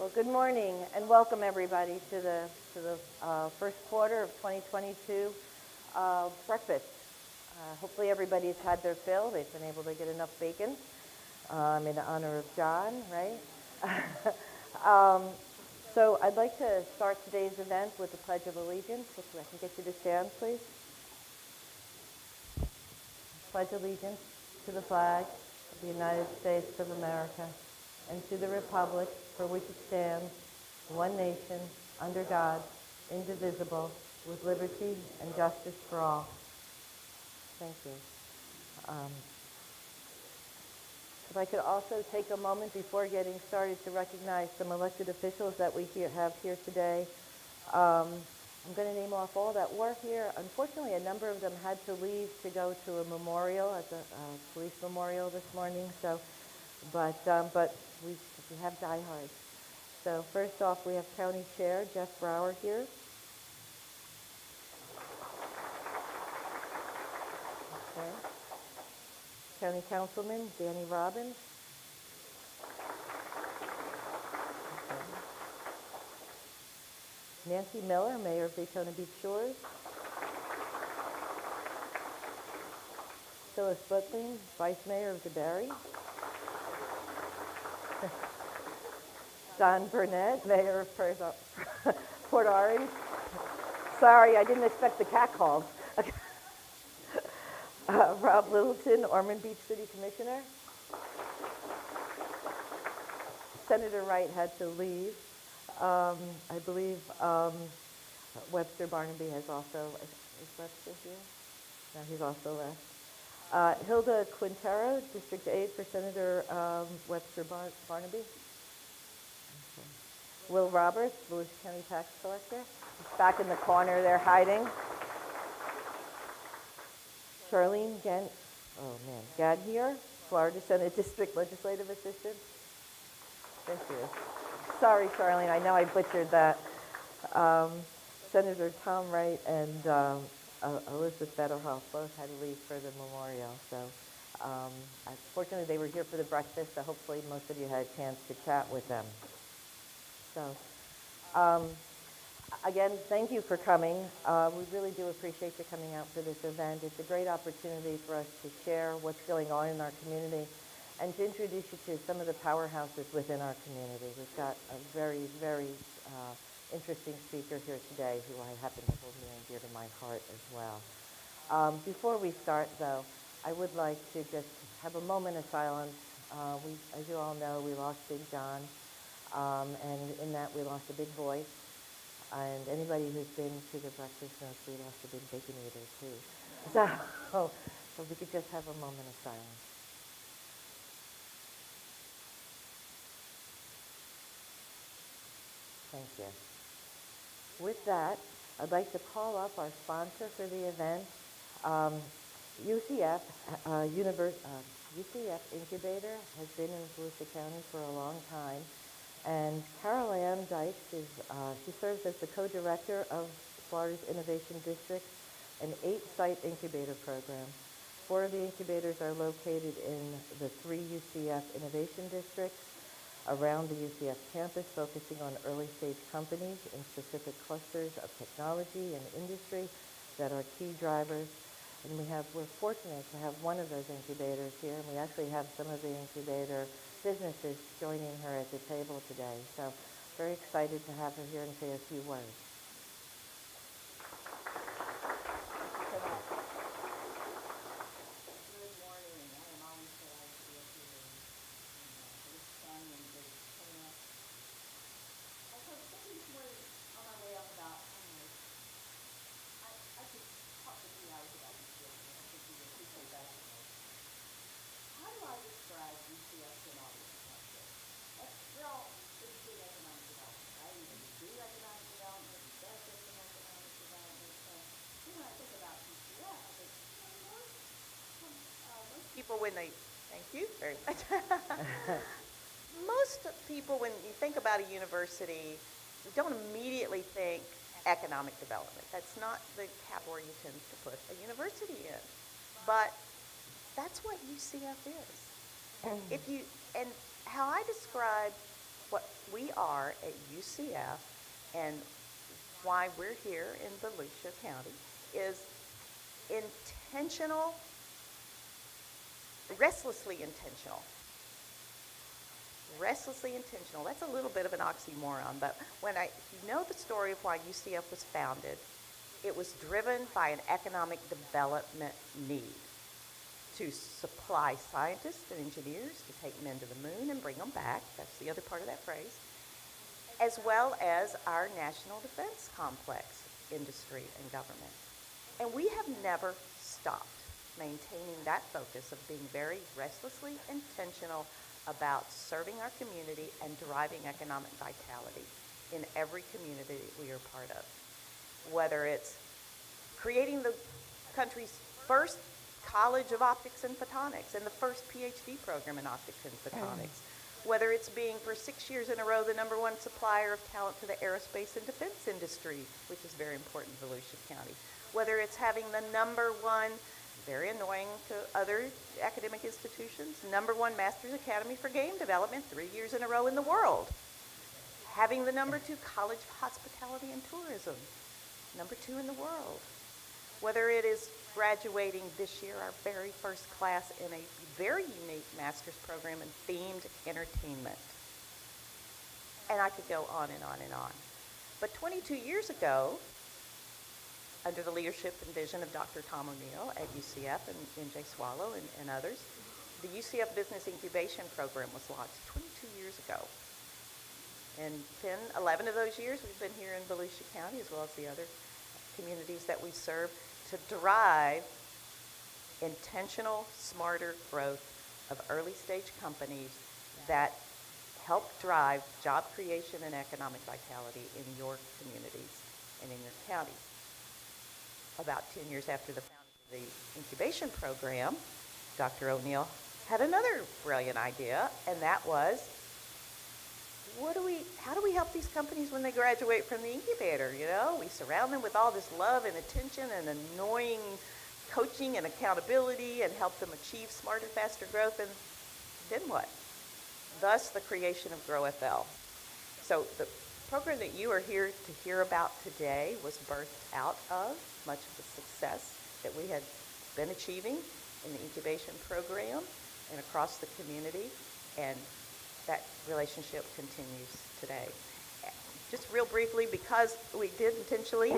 Well, good morning and welcome everybody to the first quarter of 2022 breakfast. Hopefully everybody's had their fill. They've been able to get enough bacon in honor of John, right? So I'd like to start today's event with the Pledge of Allegiance. If I can get you to stand, please. Pledge allegiance to the flag of the United States of America and to the republic for which it stands, one nation, under God, indivisible, with liberty and justice for all. Thank you. If I could also take a moment before getting started to recognize some elected officials that we have here today. I'm going to name off all that were here. Unfortunately, a number of them had to leave to go to a memorial at the police memorial this morning. So, but we have diehards. So first off, we have County Chair Jeff Brower here. Okay. County Councilman Danny Robbins. Okay. Nancy Miller, Mayor of Daytona Beach Shores. Phyllis Butling, Vice Mayor of DeBary. Don Burnett, Mayor of Port Orange. Sorry, I didn't expect the cat calls. Rob Littleton, Ormond Beach City Commissioner. Senator Wright had to leave. I believe Webster Barnaby has also, is Webster here? No, he's also left. Hilda Quintero, District 8 for Senator Webster Barnaby. Okay. Will Roberts, Volusia County Tax Collector. He's back in the corner there hiding. Charlene Gadhier, Florida Senate District Legislative Assistant. Thank you. Sorry, Charlene, I know I butchered that. Senator Tom Wright and Elizabeth Federhoff both had to leave for the memorial. So fortunately, they were here for the breakfast, so hopefully most of you had a chance to chat with them. So again, thank you for coming. We really do appreciate you coming out for this event. It's a great opportunity for us to share what's going on in our community and to introduce you to some of the powerhouses within our community. We've got a very, very interesting speaker here today who I happen to hold near and dear to my heart as well. Before we start, though, I would like to just have a moment of silence. As you all know, we lost Big John, and in that we lost a big voice. And anybody who's been to the breakfast knows we lost a big bacon eater too. So we could just have a moment of silence. Thank you. With that, I'd like to call up our sponsor for the event, UCF Incubator has been in Volusia County for a long time. And Carol Ann Dykes she serves as the co-director of Florida's Innovation District, an 8-site incubator program. 4 of the incubators are located in the 3 UCF Innovation Districts around the UCF campus, focusing on early-stage companies in specific clusters of technology and industry that are key drivers. And we're fortunate to have one of those incubators here, and we actually have some of the incubator businesses joining her at the table today. So very excited to have her here and say a few words. Good morning. I am always delighted to be here in Volusia County and Daytona. I was thinking this morning on my way up about, I could talk for 3 hours about UCF, and I think you would appreciate that information. How do I describe UCF to an audience like this? We're all interested in economic development, right? Either we do economic development, we benefit from economic development. And when I think about UCF, I think, most people, when they, thank you very much. Most people, when you think about a university, you don't immediately think economic development. That's not the category you tend to put a university in. But that's what UCF is. And how I describe What we are at UCF and why we're here in Volusia County is intentional, restlessly intentional. Restlessly intentional. That's a little bit of an oxymoron, but if you know the story of why UCF was founded, it was driven by an economic development need to supply scientists and engineers to take men to the moon and bring them back. That's the other part of that phrase. As well as our national defense complex, industry, and government. And we have never stopped maintaining that focus of being very restlessly intentional about serving our community and driving economic vitality in every community that we are part of. Whether it's creating the country's first College of Optics and Photonics and the first PhD program in optics and photonics, whether it's being for 6 years in a row the #1 supplier of talent to the aerospace and defense industry, which is very important in Volusia County, whether it's having the #1, very annoying to other academic institutions, #1 Masters Academy for Game Development 3 years in a row in the world, having the #2 College of Hospitality and Tourism, #2 in the world, whether it is graduating this year our very first class in a very unique master's program in themed entertainment. And I could go on and on and on. But 22 years ago, under the leadership and vision of Dr. Tom O'Neill at UCF and Jay Swallow and others, the UCF Business Incubation Program was launched 22 years ago. And 11 of those years we've been here in Volusia County, as well as the other communities that we serve, to drive intentional, smarter growth of early stage companies that help drive job creation and economic vitality in your communities and in your counties. About 10 years after the founding of the incubation program, Dr. O'Neill had another brilliant idea, and that was, how do we help these companies when they graduate from the incubator? You know, we surround them with all this love and attention and annoying coaching and accountability and help them achieve smarter, faster growth, and then what? Thus, the creation of GrowFL. So the program that you are here to hear about today was birthed out of much of the success that we had been achieving in the incubation program and across the community, and that relationship continues today. Just real briefly, because we did intentionally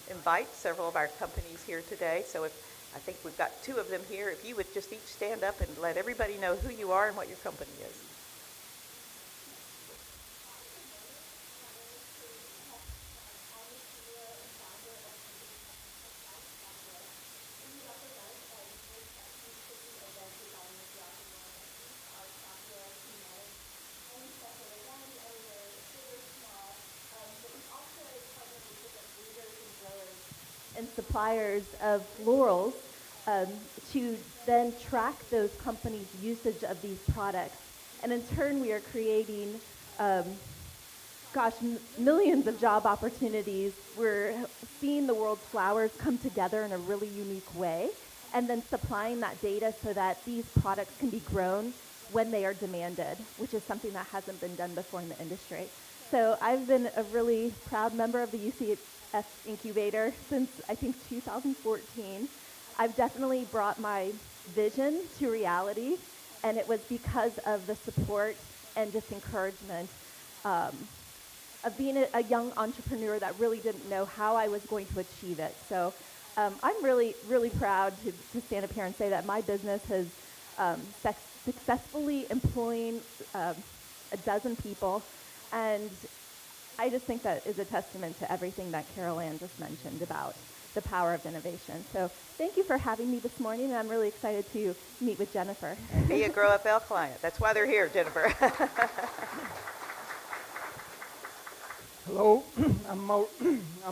invite several of our companies here today, so I think we've got 2 of them here. If you would just each stand up and let everybody know who you are and what your company is. And suppliers of florals to then track those companies' usage of these products. And in turn, we are creating, millions of job opportunities. We're seeing the world's flowers come together in a really unique way, and then supplying that data so that these products can be grown when they are demanded, which is something that hasn't been done before in the industry. So I've been a really proud member of the UCF Incubator since, I think, 2014. I've definitely brought my vision to reality, and it was because of the support and just encouragement of being a young entrepreneur that really didn't know how I was going to achieve it. So I'm really, really proud to stand up here and say that my business has successfully employing a dozen people, and I just think that is a testament to everything that Carol Ann just mentioned about the power of innovation. So thank you for having me this morning, and I'm really excited to meet with Jennifer. And be a GrowFL client. That's why they're here, Jennifer. Hello, I'm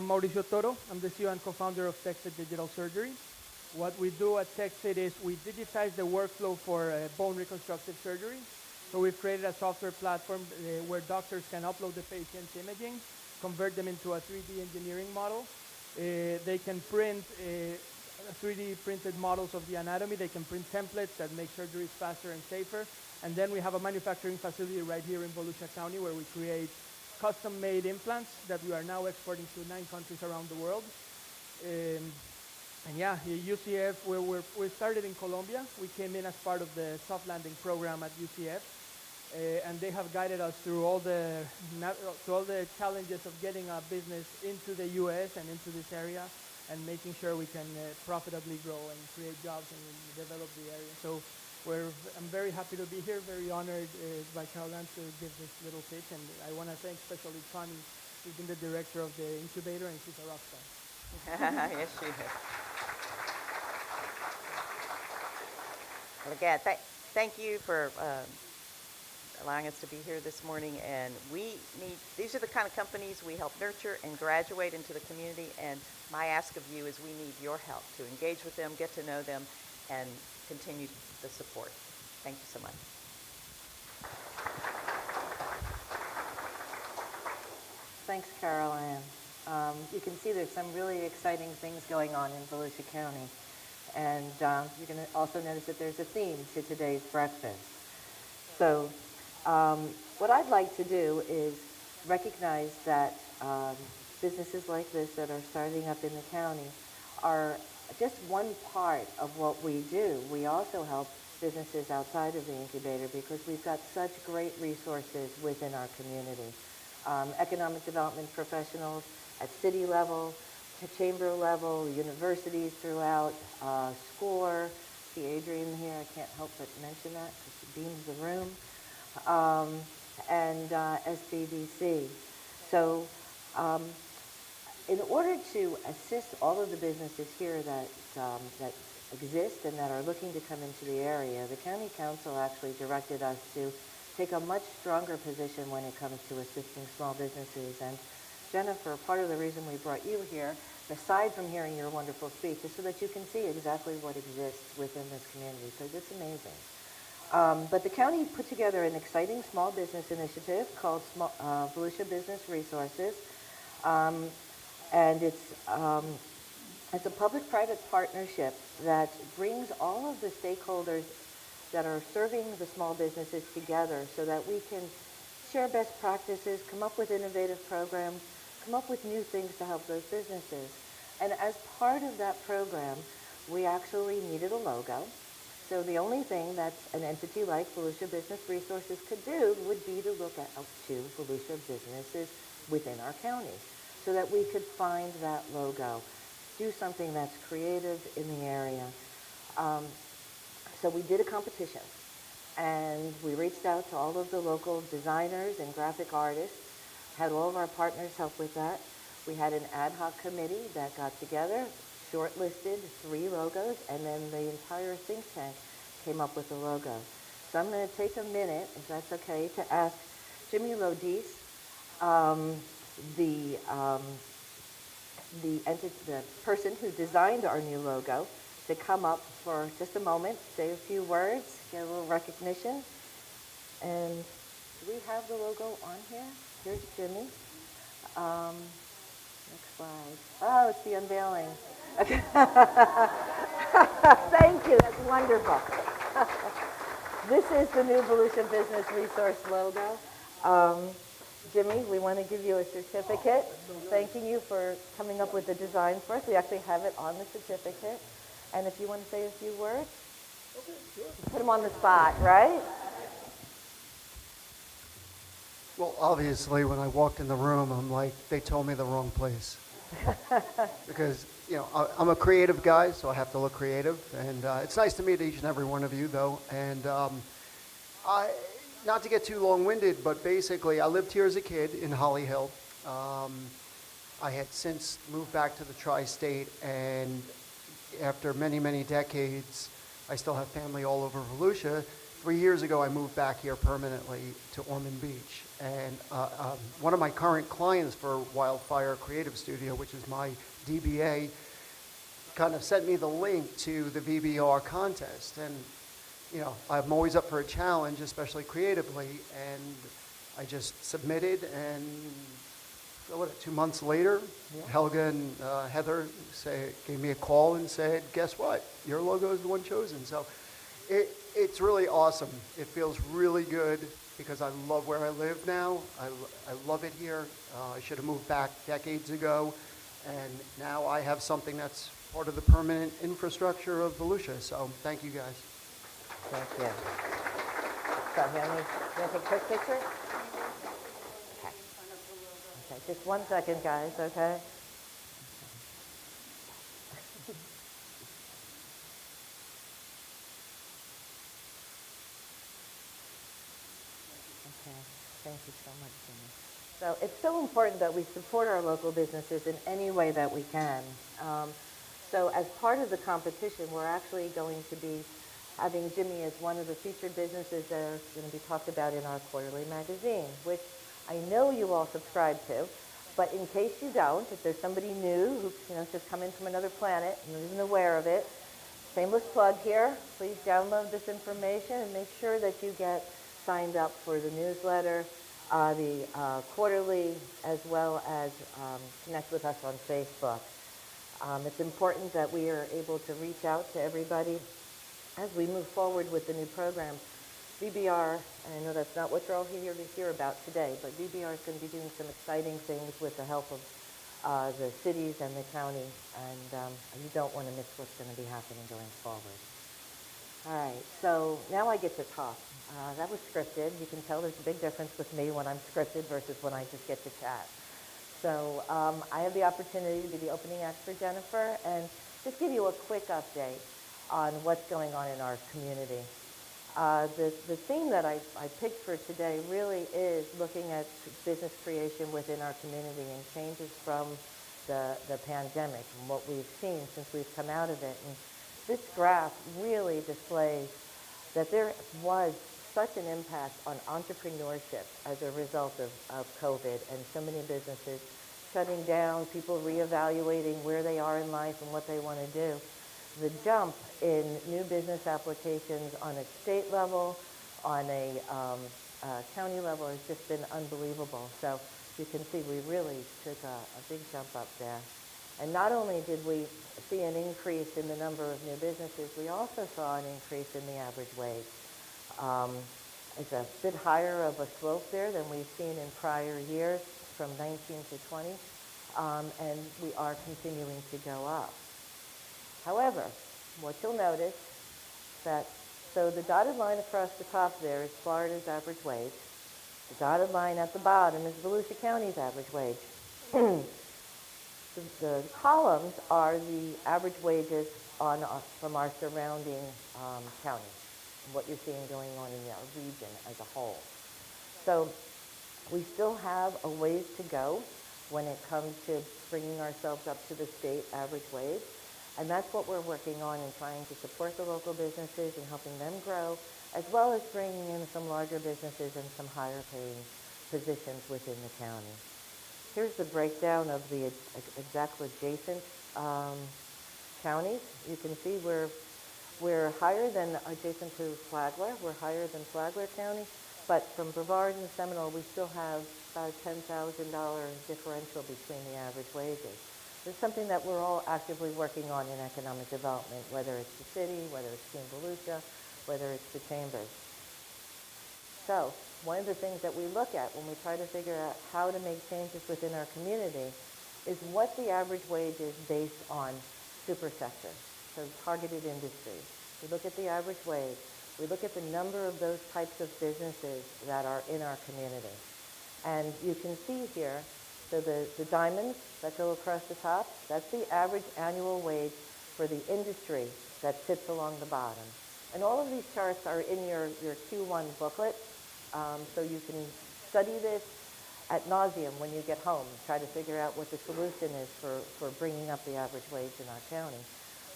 Mauricio Toro. I'm the CEO and co-founder of TechFit Digital Surgery. What we do at TechFit is we digitize the workflow for bone reconstructive surgery. So we've created a software platform where doctors can upload the patient's imaging, convert them into a 3D engineering model. They can print 3D printed models of the anatomy. They can print templates that make surgeries faster and safer. And then we have a manufacturing facility right here in Volusia County where we create custom-made implants that we are now exporting to 9 countries around the world. And yeah, here UCF, we started in Colombia. We came in as part of the soft landing program at UCF. And they have guided us through all the challenges of getting a business into the U.S. and into this area and making sure we can profitably grow and create jobs and develop the area. So I'm very happy to be here, very honored by Caroline to give this little pitch. And I want to thank especially Connie, who's been the director of the incubator, and she's a rock star. Yes, she is. Well, again, thank you for allowing us to be here this morning. And these are the kind of companies we help nurture and graduate into the community. And my ask of you is we need your help to engage with them, get to know them, and continue the support. Thank you so much. Thanks, Caroline. You can see there's some really exciting things going on in Volusia County. And you're going to also notice that there's a theme to today's breakfast. So what I'd like to do is recognize that businesses like this that are starting up in the county are just one part of what we do. We also help businesses outside of the incubator because we've got such great resources within our community. Economic development professionals at city level, to chamber level, universities throughout, SCORE, see Adrian here, I can't help but mention that because she beams the room, and SBDC. So in order to assist all of the businesses here that exist and that are looking to come into the area, the county council actually directed us to take a much stronger position when it comes to assisting small businesses. And Jennifer, part of the reason we brought you here, aside from hearing your wonderful speech, is so that you can see exactly what exists within this community. So it's amazing. But the county put together an exciting small business initiative called Volusia Business Resources. And it's a public-private partnership that brings all of the stakeholders that are serving the small businesses together so that we can share best practices, come up with innovative programs, come up with new things to help those businesses. And as part of that program, we actually needed a logo. So the only thing that an entity like Volusia Business Resources could do would be to look out to Volusia businesses within our county so that we could find that logo, do something that's creative in the area. So we did a competition, and we reached out to all of the local designers and graphic artists, had all of our partners help with that. We had an ad hoc committee that got together, shortlisted 3 logos, and then the entire think tank came up with a logo. So I'm going to take a minute, if that's okay, to ask Jimmy Lodis, the person who designed our new logo, to come up for just a moment, say a few words, get a little recognition. And do we have the logo on here? Here's Jimmy. Next slide. Oh, it's the unveiling. Okay. Thank you, that's wonderful. This is the new Volusia Business Resource logo. Jimmy, we want to give you a certificate thanking you for coming up with the design for us. We actually have it on the certificate. And if you want to say a few words, okay, sure. Put them on the spot, right? Well, obviously, when I walked in the room, I'm like, they told me the wrong place. Because, you know, I'm a creative guy, so I have to look creative. And it's nice to meet each and every one of you, though. And not to get too long-winded, but basically, I lived here as a kid in Holly Hill. I had since moved back to the tri-state, and after many, many decades, I still have family all over Volusia. 3 years ago, I moved back here permanently to Ormond Beach. And one of my current clients for Wildfire Creative Studio, which is my DBA, kind of sent me the link to the VBR contest. And, you know, I'm always up for a challenge, especially creatively. And I just submitted, and 2 months later, yeah. Helga and Heather gave me a call and said, guess what? Your logo is the one chosen. So It's really awesome. It feels really good because I love where I live now. I love it here. I should have moved back decades ago, and now I have something that's part of the permanent infrastructure of Volusia. So thank you guys. Thank you. So, you want to take a quick picture? Okay. Okay, just 1 second, guys, okay? Okay, thank you so much, Jimmy. So it's so important that we support our local businesses in any way that we can. So as part of the competition, we're actually going to be having Jimmy as one of the featured businesses that are going to be talked about in our quarterly magazine, which I know you all subscribe to. But in case you don't, if there's somebody new who just come in from another planet and isn't aware of it, shameless plug here, please download this information and make sure that you get signed up for the newsletter, the quarterly, as well as connect with us on Facebook. It's important that we are able to reach out to everybody as we move forward with the new program. VBR, and I know that's not what you're all here to hear about today, but VBR is going to be doing some exciting things with the help of the cities and the county, and you don't want to miss what's going to be happening going forward. All right, so now I get to talk. That was scripted. You can tell there's a big difference with me when I'm scripted versus when I just get to chat. So I have the opportunity to be the opening act for Jennifer and just give you a quick update on what's going on in our community. The theme that I picked for today really is looking at business creation within our community and changes from the pandemic and what we've seen since we've come out of it. And this graph really displays that there was such an impact on entrepreneurship as a result of COVID and so many businesses shutting down, people reevaluating where they are in life and what they want to do. The jump in new business applications on a state level, on a county level has just been unbelievable. So you can see we really took a big jump up there. And not only did we see an increase in the number of new businesses, we also saw an increase in the average wage. It's a bit higher of a slope there than we've seen in prior years from 19 to 20, and we are continuing to go up. However, what you'll notice that, so the dotted line across the top there is Florida's average wage. The dotted line at the bottom is Volusia County's average wage. The columns are the average wages from our surrounding counties, what you're seeing going on in our region as a whole. So we still have a ways to go when it comes to bringing ourselves up to the state average wage. And that's what we're working on in trying to support the local businesses and helping them grow, as well as bringing in some larger businesses and some higher paying positions within the county. Here's the breakdown of the exact adjacent counties. You can see we're higher than adjacent to Flagler. We're higher than Flagler County, but from Brevard and Seminole, we still have about a $10,000 differential between the average wages. It's something that we're all actively working on in economic development, whether it's the city, whether it's Team Volusia, whether it's the chambers. So one of the things that we look at when we try to figure out how to make changes within our community is what the average wage is based on supersector, so targeted industries. We look at the average wage. We look at the number of those types of businesses that are in our community. And you can see here, so the diamonds that go across the top, that's the average annual wage for the industry that sits along the bottom. And all of these charts are in your Q1 booklet, so you can study this ad nauseum when you get home, try to figure out what the solution is for bringing up the average wage in our county.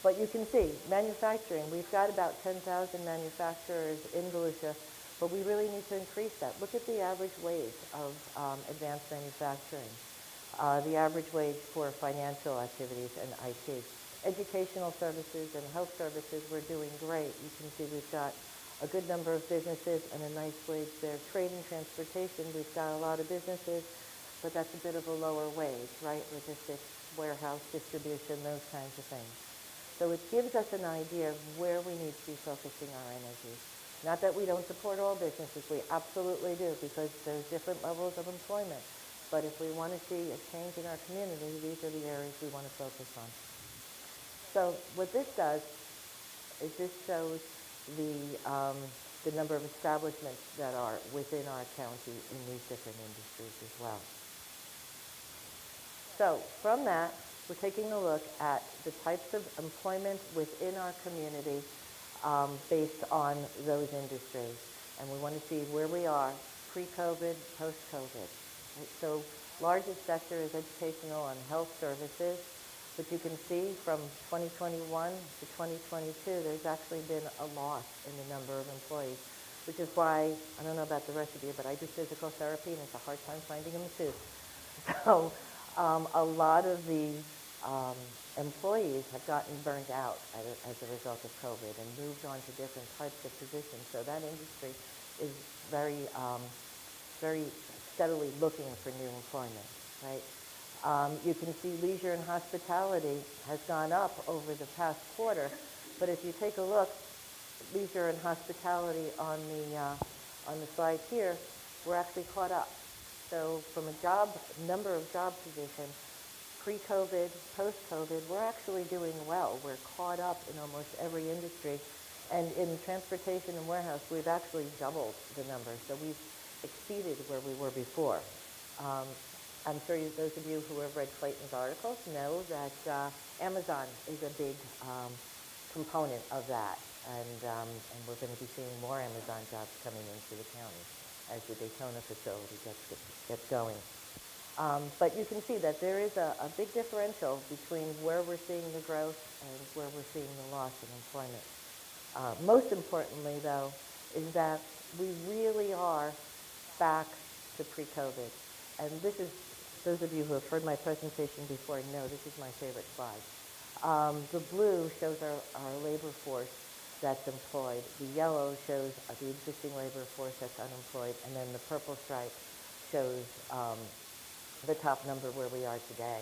But you can see, manufacturing, we've got about 10,000 manufacturers in Volusia, but we really need to increase that. Look at the average wage of advanced manufacturing, the average wage for financial activities and IT. Educational services and health services, we're doing great. You can see we've got a good number of businesses and a nice wage there. Trade and transportation, we've got a lot of businesses, but that's a bit of a lower wage, right? Logistics, warehouse, distribution, those kinds of things. So it gives us an idea of where we need to be focusing our energies. Not that we don't support all businesses, we absolutely do, because there's different levels of employment. But if we want to see a change in our community, these are the areas we want to focus on. So what this does is this shows the number of establishments that are within our county in these different industries as well. So from that, we're taking a look at the types of employment within our community based on those industries. And we want to see where we are pre-COVID, post-COVID. Right? So largest sector is educational and health services. But you can see from 2021 to 2022, there's actually been a loss in the number of employees, which is why, I don't know about the rest of you, but I do physical therapy and it's a hard time finding a masseuse. So a lot of these employees have gotten burned out as a result of COVID and moved on to different types of positions. So that industry is very steadily looking for new employment, right? You can see leisure and hospitality has gone up over the past quarter, but if you take a look, leisure and hospitality on the slide here, we're actually caught up. So from a number of job positions, pre-COVID, post-COVID, we're actually doing well. We're caught up in almost every industry. And in transportation and warehouse, we've actually doubled the numbers. So we've exceeded where we were before. I'm sure those of you who have read Clayton's articles know that Amazon is a big component of that. And we're going to be seeing more Amazon jobs coming into the county as the Daytona facility gets going. But you can see that there is a big differential between where we're seeing the growth and where we're seeing the loss in employment. Most importantly, though, is that we really are back to pre-COVID. And this is, those of you who have heard my presentation before know this is my favorite slide. The blue shows our labor force that's employed. The yellow shows the existing labor force that's unemployed. And then the purple stripe shows the top number where we are today.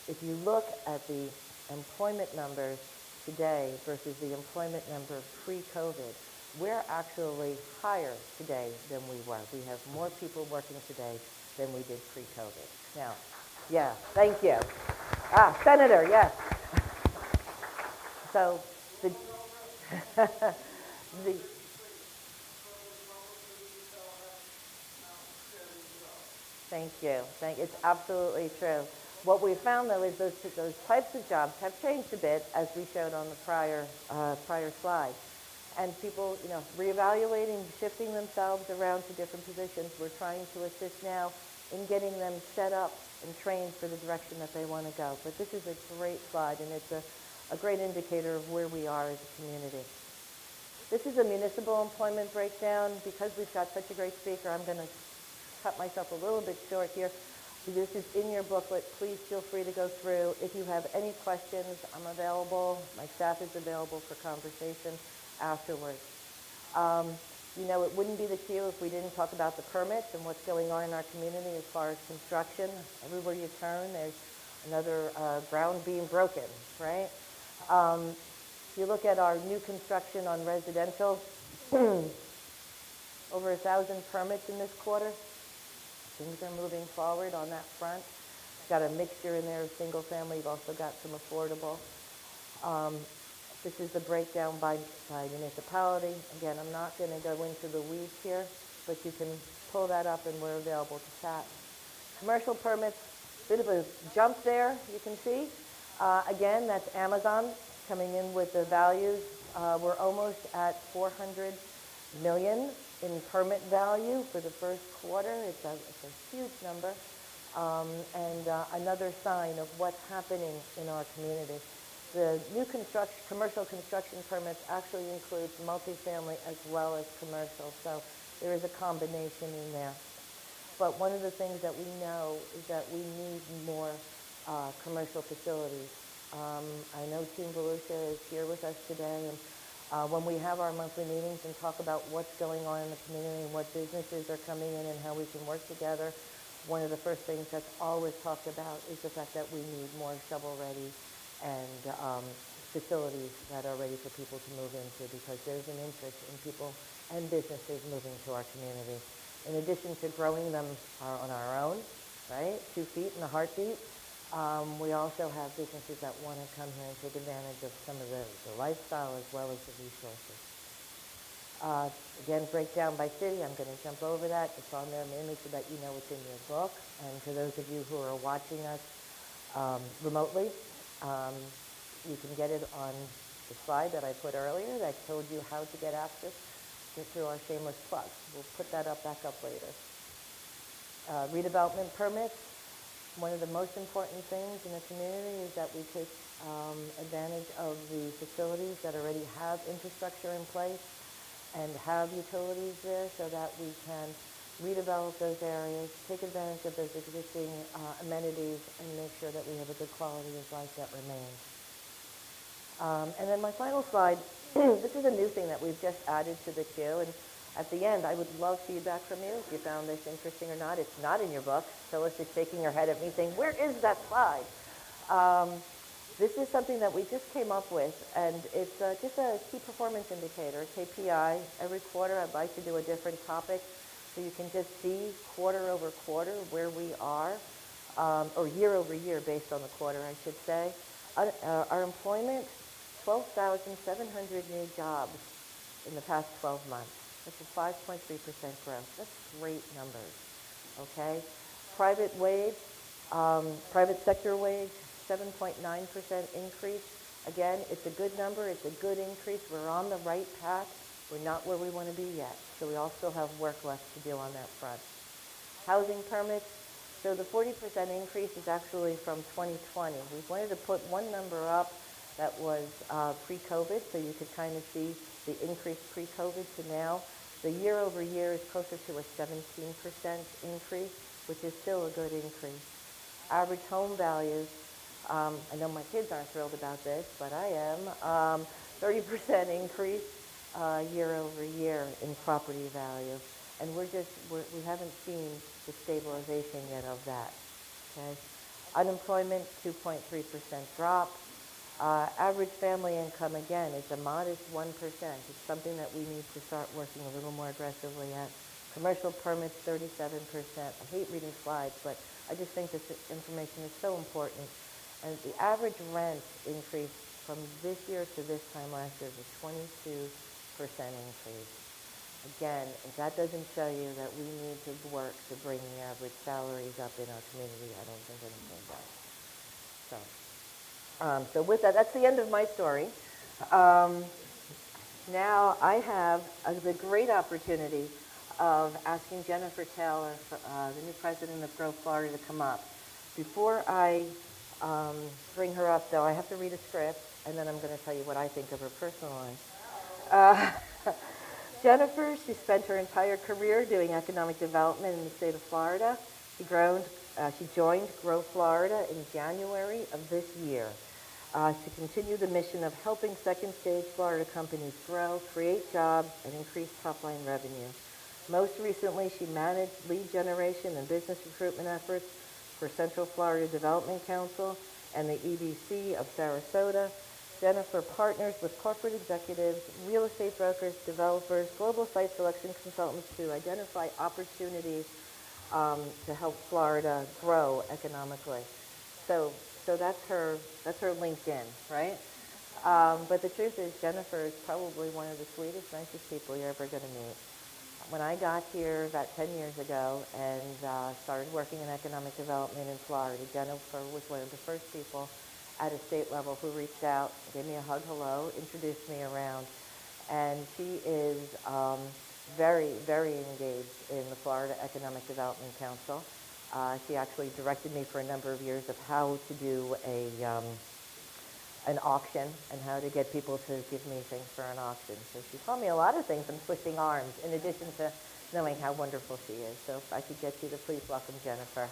If you look at the employment numbers today versus the employment number pre-COVID, we're actually higher today than we were. We have more people working today than we did pre-COVID. Now, yeah, thank you. Senator, yes. So, Thank you. It's absolutely true. What we found, though, is those types of jobs have changed a bit, as we showed on the prior slide. And people, reevaluating, shifting themselves around to different positions. We're trying to assist now in getting them set up and trained for the direction that they want to go. But this is a great slide, and it's a great indicator of where we are as a community. This is a municipal employment breakdown. Because we've got such a great speaker, I'm going to cut myself a little bit short here. This is in your booklet. Please feel free to go through. If you have any questions, I'm available. My staff is available for conversation afterwards. It wouldn't be the Q if we didn't talk about the permits and what's going on in our community as far as construction. Everywhere you turn, there's another ground being broken, right? If you look at our new construction on residential, over 1,000 permits in this quarter. Things are moving forward on that front. Got a mixture in there of single family. You've also got some affordable. This is the breakdown by municipality. Again, I'm not going to go into the weeds here, but you can pull that up and we're available to chat. Commercial permits, bit of a jump there, you can see. Again, that's Amazon coming in with the values. We're almost at 400 million in permit value for the first quarter. It's a huge number, and another sign of what's happening in our community. The new commercial construction permits actually includes multifamily as well as commercial, so there is a combination in there. But one of the things that we know is that we need more commercial facilities. I know Team Volusia is here with us today, and when we have our monthly meetings and talk about what's going on in the community and what businesses are coming in and how we can work together, one of the first things that's always talked about is the fact that we need more shovel-ready and facilities that are ready for people to move into, because there's an interest in people and businesses moving to our community. In addition to growing them on our own, right, 2 feet in a heartbeat, we also have businesses that want to come here and take advantage of some of the lifestyle as well as the resources. Again, breakdown by city. I'm going to jump over that. It's on there mainly so that you know it's in your book. And for those of you who are watching us remotely, you can get it on the slide that I put earlier that told you how to get access through our shameless plug. We'll put that back up later. Redevelopment permits. One of the most important things in the community is that we take advantage of the facilities that already have infrastructure in place and have utilities there so that we can redevelop those areas, take advantage of those existing amenities, and make sure that we have a good quality of life that remains. And then my final slide, this is a new thing that we've just added to the queue, and at the end, I would love feedback from you if you found this interesting or not. It's not in your book. Phyllis is shaking her head at me saying, where is that slide? This is something that we just came up with, and it's just a key performance indicator, KPI. Every quarter, I'd like to do a different topic so you can just see quarter over quarter where we are, or year over year based on the quarter, I should say. Our employment, 12,700 new jobs in the past 12 months. That's a 5.3% growth. That's great numbers, okay? Private wage, private sector wage, 7.9% increase. Again, it's a good number. It's a good increase. We're on the right path. We're not where we want to be yet. So we all still have work left to do on that front. Housing permits. So the 40% increase is actually from 2020. We wanted to put one number up that was pre-COVID, so you could kind of see the increase pre-COVID to now. The year over year is closer to a 17% increase, which is still a good increase. Average home values, I know my kids aren't thrilled about this, but I am. 30% increase year over year in property value. And we haven't seen the stabilization yet of that, okay? Unemployment, 2.3% drop. Average family income, again, is a modest 1%. It's something that we need to start working a little more aggressively at. Commercial permits, 37%. I hate reading slides, but I just think this information is so important. And the average rent increase from this year to this time last year is a 22% increase. Again, if that doesn't show you that we need to work to bring the average salaries up in our community, I don't think anything does. So with that, that's the end of my story. Now I have the great opportunity of asking Jennifer Taylor, the new president of GrowFL, to come up. Before I bring her up, though, I have to read a script, and then I'm going to tell you what I think of her personally. Jennifer, she spent her entire career doing economic development in the state of Florida. She joined Grow Florida in January of this year to continue the mission of helping second-stage Florida companies grow, create jobs, and increase top-line revenue. Most recently, she managed lead generation and business recruitment efforts for Central Florida Development Council and the EDC of Sarasota. Jennifer partners with corporate executives, real estate brokers, developers, global site selection consultants to identify opportunities to help Florida grow economically. So that's her LinkedIn, right? But the truth is, Jennifer is probably one of the sweetest, nicest people you're ever going to meet. When I got here about 10 years ago and started working in economic development in Florida, Jennifer was one of the first people at a state level who reached out, gave me a hug, hello, introduced me around. And she is very, very engaged in the Florida Economic Development Council. She actually directed me for a number of years of how to do an auction and how to get people to give me things for an auction. So she taught me a lot of things from twisting arms, in addition to knowing how wonderful she is. So if I could get you to please welcome Jennifer.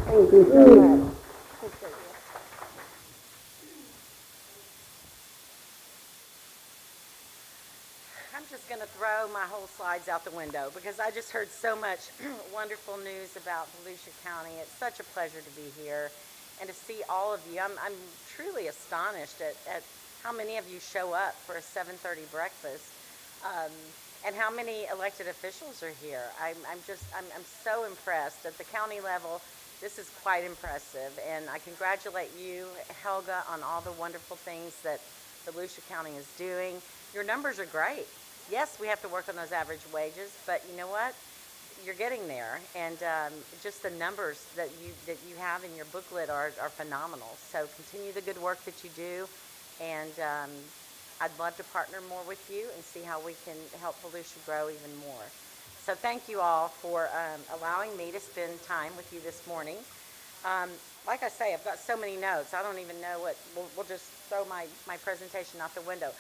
Thank you so much. I'm just going to throw my whole slides out the window because I just heard so much wonderful news about Volusia County. It's such a pleasure to be here. and to see all of you. I'm truly astonished at how many of you show up for a 7:30 breakfast, and how many elected officials are here. I'm so impressed. At the county level, this is quite impressive, and I congratulate you, Helga, on all the wonderful things that Volusia County is doing. Your numbers are great. Yes, we have to work on those average wages, but you know what? You're getting there, and just the numbers that you have in your booklet are phenomenal. So continue the good work that you do, and I'd love to partner more with you and see how we can help Volusia grow even more. So thank you all for allowing me to spend time with you this morning. Like I say, I've got so many notes. I don't even know what, we'll just throw my presentation out the window.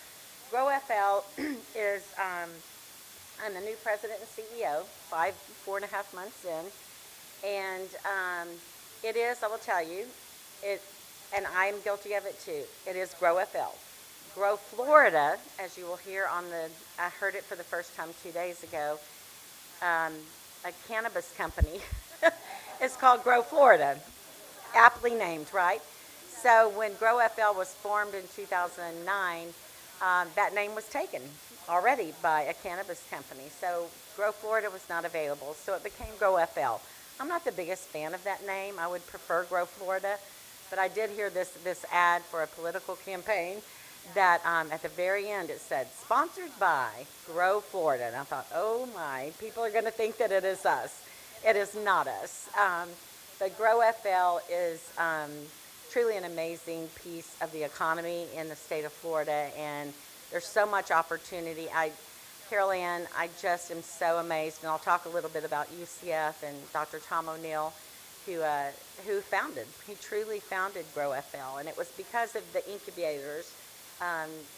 GrowFL is, I'm the new president and CEO, 4.5 months in. And it is, I will tell you, and I'm guilty of it too, it is GrowFL. Grow Florida, as you will hear I heard it for the first time 2 days ago, a cannabis company. It's called Grow Florida, aptly named, right? So when GrowFL was formed in 2009, that name was taken already by a cannabis company. So Grow Florida was not available, so it became GrowFL. I'm not the biggest fan of that name. I would prefer Grow Florida, but I did hear this ad for a political campaign that at the very end it said, sponsored by Grow Florida. And I thought, oh my, people are going to think that it is us. It is not us. But GrowFL is truly an amazing piece of the economy in the state of Florida, and there's so much opportunity. Carol Ann, I just am so amazed, and I'll talk a little bit about UCF and Dr. Tom O'Neill, who he truly founded GrowFL, and it was because of the incubators.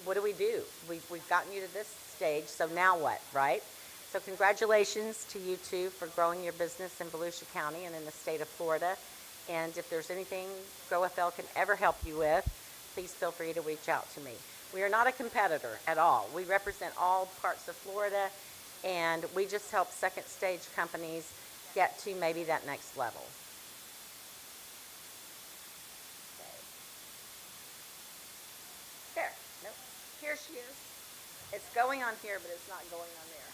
What do? We've gotten you to this stage, so now what, right? So congratulations to you two for growing your business in Volusia County and in the state of Florida. And if there's anything GrowFL can ever help you with, please feel free to reach out to me. We are not a competitor at all. We represent all parts of Florida, and we just help second stage companies get to maybe that next level. There. Nope. Here she is. It's going on here, but it's not going on there.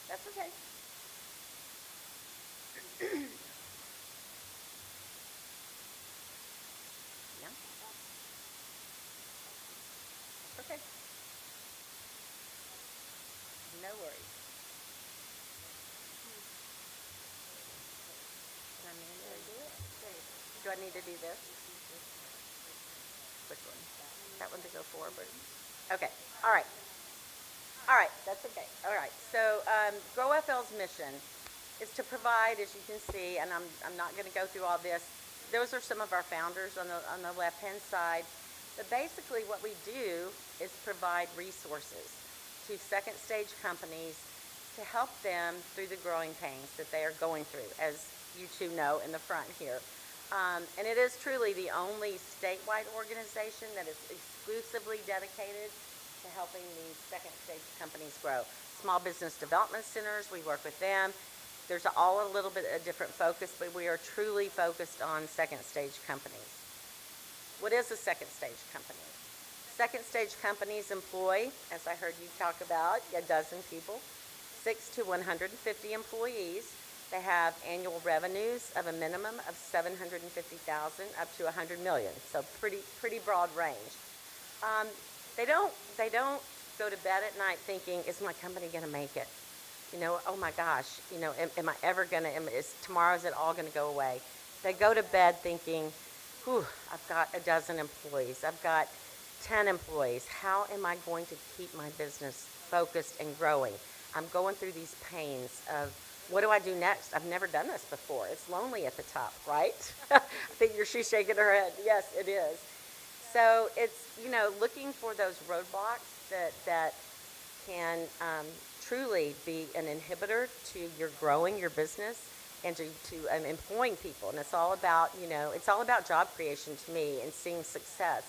That's okay. Yeah. That's okay. No worries. Can I manually do it? Do I need to do this? Which one? That one to go forward. Okay. All right. All right. That's okay. All right. So GrowFL's mission is to provide, as you can see, and I'm not going to go through all this. Those are some of our founders on the left-hand side. But basically what we do is provide resources to second stage companies to help them through the growing pains that they are going through, as you two know in the front here. And it is truly the only statewide organization that is exclusively dedicated to helping these second stage companies grow. Small business development centers, we work with them. There's all a little bit a different focus, but we are truly focused on second stage companies. What is a second stage company? Second stage companies employ, as I heard you talk about, a dozen people, 6 to 150 employees. They have annual revenues of a minimum of $750,000 up to $100 million, so pretty broad range. They don't go to bed at night thinking, is my company going to make it? You know, oh my gosh, you know, am I ever going to, tomorrow's it all going to go away? They go to bed thinking, whew, I've got a dozen employees, I've got 10 employees. How am I going to keep my business focused and growing? I'm going through these pains of, what do I do next? I've never done this before. It's lonely at the top, right? I think she's shaking her head. Yes, it is. So it's, you know, looking for those roadblocks that can truly be an inhibitor to your growing your business and to employing people. And it's all about, you know, it's all about job creation to me and seeing success.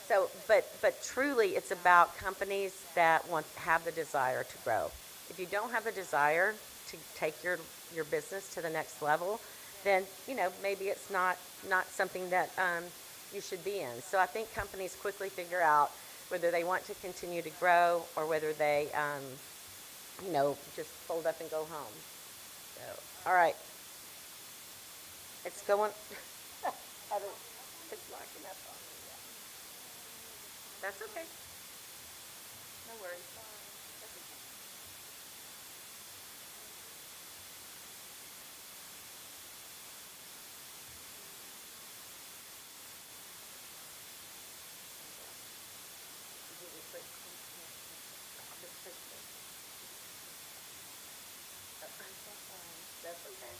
But truly it's about companies that have the desire to grow. If you don't have the desire to take your business to the next level, then, maybe it's not something that you should be in. So I think companies quickly figure out whether they want to continue to grow or whether they, just fold up and go home. So, all right. It's going, it's locking up on me. Yeah. That's okay. No worries. That's okay. That's okay.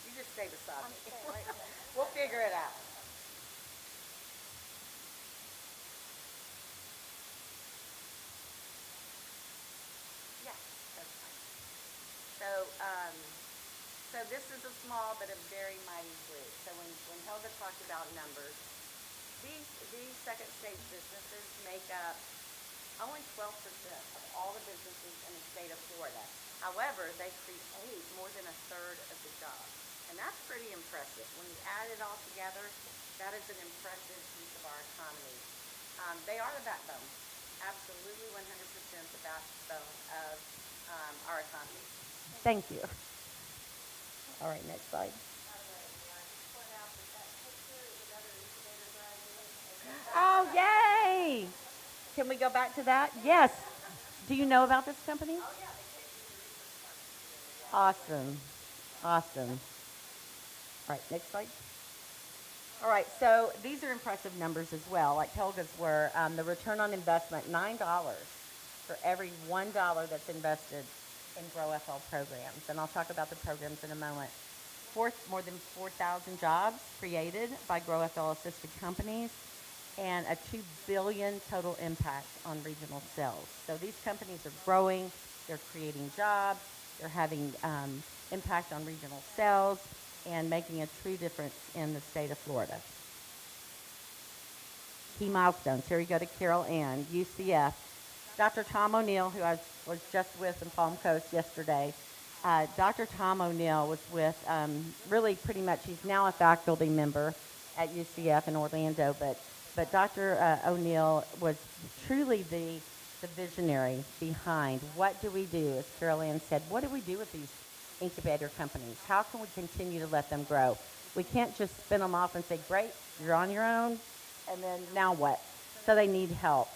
You just stay beside me. We'll figure it out. Yeah, that's fine. So, so this is a small but a very mighty group. So when Helga talked about numbers, these second stage businesses make up only 12% of all the businesses in the state of Florida. However, they create more than a third of the jobs. And that's pretty impressive. When you add it all together, that is an impressive piece of our economy. They are the backbone, absolutely 100% the backbone of our economy. Thank you. All right, next slide. Oh, yay! Can we go back to that? Yes. Do you know about this company? Awesome. Awesome. All right, next slide. All right, so these are impressive numbers as well, like Helga's were. The return on investment, $9 for every $1 that's invested in GrowFL programs. And I'll talk about the programs in a moment. More than 4,000 jobs created by GrowFL-assisted companies, and a $2 billion total impact on regional sales. So these companies are growing, they're creating jobs, they're having impact on regional sales, and making a true difference in the state of Florida. Key milestones. Here we go to Carol Ann, UCF. Dr. Tom O'Neill, who I was just with in Palm Coast yesterday, Dr. Tom O'Neill was with, really pretty much, he's now a faculty member at UCF in Orlando, but Dr. O'Neill was truly the visionary behind what do we do, as Carol Ann said, what do we do with these incubator companies? How can we continue to let them grow? We can't just spin them off and say, great, you're on your own, and then now what? So they need help.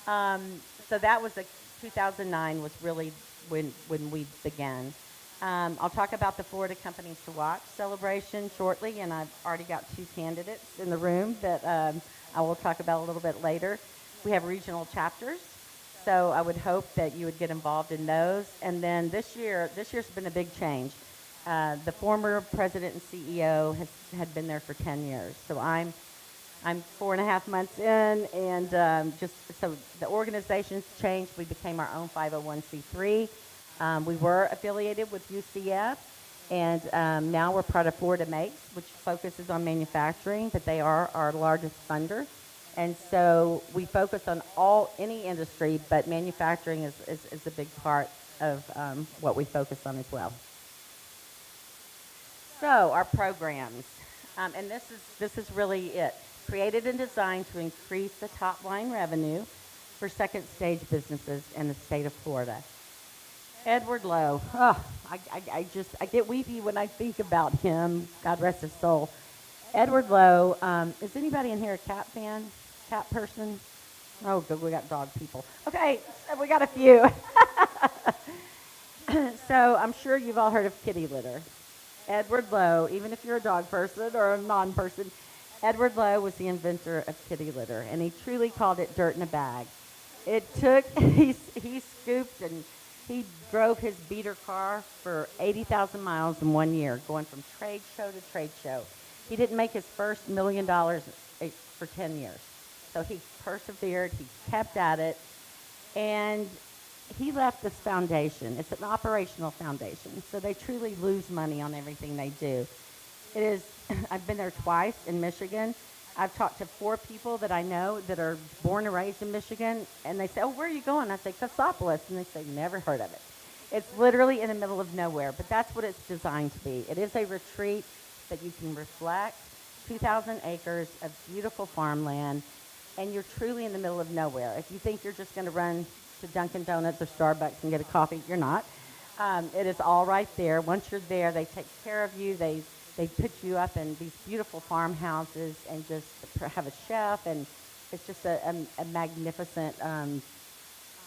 So that was 2009 was really when we began. I'll talk about the Florida Companies to Watch celebration shortly, and I've already got 2 candidates in the room that I will talk about a little bit later. We have regional chapters, so I would hope that you would get involved in those. And then this year's been a big change. The former president and CEO had been there for 10 years, so I'm 4.5 months in, and so the organization's changed. We became our own 501c3. We were affiliated with UCF, and now we're part of Florida Makes, which focuses on manufacturing, but they are our largest funder. And so we focus on any industry, but manufacturing is a big part of what we focus on as well. So our programs, and this is really it. Created and designed to increase the top line revenue for second stage businesses in the state of Florida. Edward Lowe, I get weepy when I think about him, God rest his soul. Edward Lowe, is anybody in here a cat fan? Cat person? Oh, good, we got dog people. Okay, so we got a few. So I'm sure you've all heard of kitty litter. Edward Lowe, even if you're a dog person or a non-person, Edward Lowe was the inventor of kitty litter, and he truly called it dirt in a bag. He scooped and he drove his beater car for 80,000 miles in 1 year, going from trade show to trade show. He didn't make his first $1 million for 10 years. So he persevered, he kept at it, and he left this foundation. It's an operational foundation, so they truly lose money on everything they do. I've been there twice in Michigan. I've talked to 4 people that I know that are born and raised in Michigan, and they say, oh, where are you going? I say, Cassopolis, and they say, never heard of it. It's literally in the middle of nowhere, but that's what it's designed to be. It is a retreat that you can reflect, 2,000 acres of beautiful farmland, and you're truly in the middle of nowhere. If you think you're just going to run to Dunkin' Donuts or Starbucks and get a coffee, you're not. It is all right there. Once you're there, they take care of you. They put you up in these beautiful farmhouses and just have a chef, and it's just a magnificent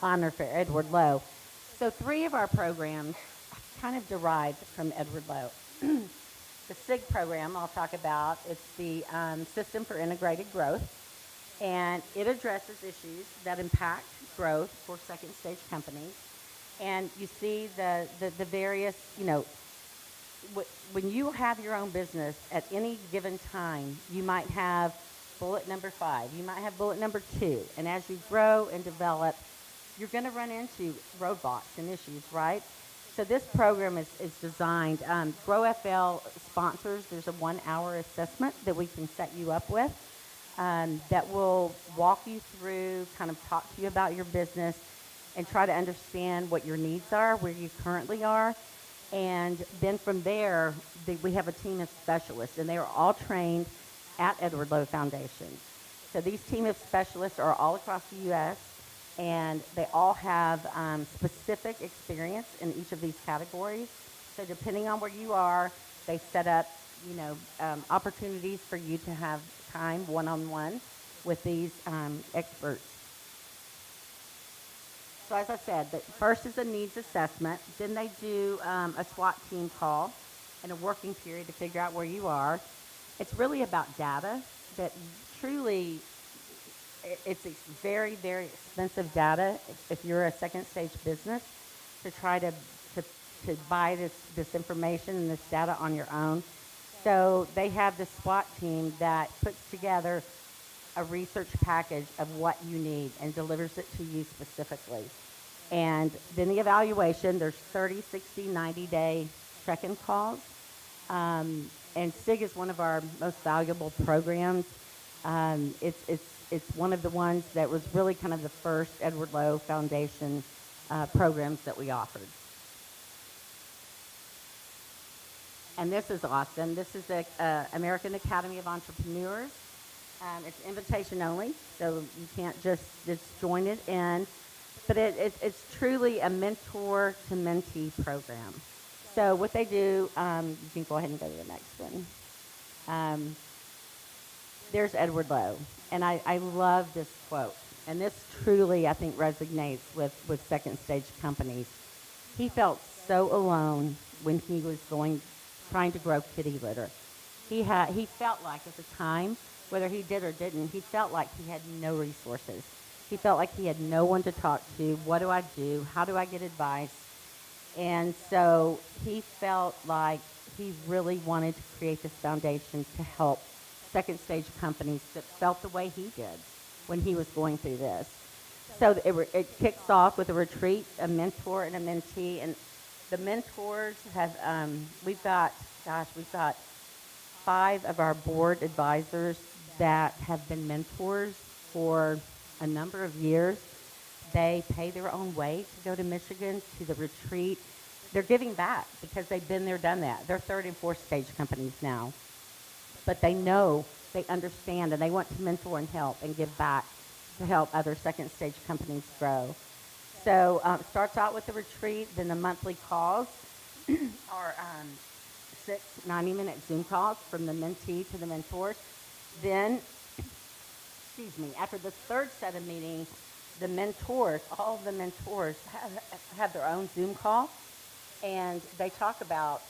honor for Edward Lowe. So 3 of our programs kind of derived from Edward Lowe. The SIG program I'll talk about, it's the System for Integrated Growth, and it addresses issues that impact growth for second stage companies. And you see the various, when you have your own business at any given time, you might have bullet number 5, you might have bullet number 2, and as you grow and develop, you're going to run into roadblocks and issues, right? So this program is designed, GrowFL sponsors, there's a 1-hour assessment that we can set you up with that will walk you through, kind of talk to you about your business and try to understand what your needs are, where you currently are. And then from there, we have a team of specialists, and they are all trained at Edward Lowe Foundation. So these team of specialists are all across the U.S., and they all have specific experience in each of these categories. So depending on where you are, they set up, opportunities for you to have time one-on-one with these experts. So as I said, the first is a needs assessment. Then they do a SWAT team call and a working period to figure out where you are. It's really about data that truly, it's very, very expensive data if you're a second stage business to try to buy this information and this data on your own. So they have this SWAT team that puts together a research package of what you need and delivers it to you specifically. And then the evaluation, there's 30, 60, 90-day check-in calls. And SIG is one of our most valuable programs. It's one of the ones that was really kind of the first Edward Lowe Foundation programs that we offered. And this is awesome. This is the American Academy of Entrepreneurs. It's invitation only, so you can't just join it in. But it's truly a mentor-to-mentee program. So what they do, you can go ahead and go to the next one. There's Edward Lowe, and I love this quote. And this truly, I think, resonates with second stage companies. He felt so alone when he was trying to grow kitty litter. He felt like at the time, whether he did or didn't, he felt like he had no resources. He felt like he had no one to talk to. What do I do? How do I get advice? And so he felt like he really wanted to create this foundation to help second stage companies that felt the way he did when he was going through this. So it kicks off with a retreat, a mentor and a mentee. And the mentors have, we've got 5 of our board advisors that have been mentors for a number of years. They pay their own way to go to Michigan to the retreat. They're giving back because they've been there, done that. They're 3rd and 4th stage companies now. But they know, they understand, and they want to mentor and help and give back to help other second stage companies grow. So it starts out with the retreat, then the monthly calls are 6 90-minute Zoom calls from the mentee to the mentors. Then, after the 3rd set of meetings, the mentors, all of the mentors have their own Zoom call, and they talk about,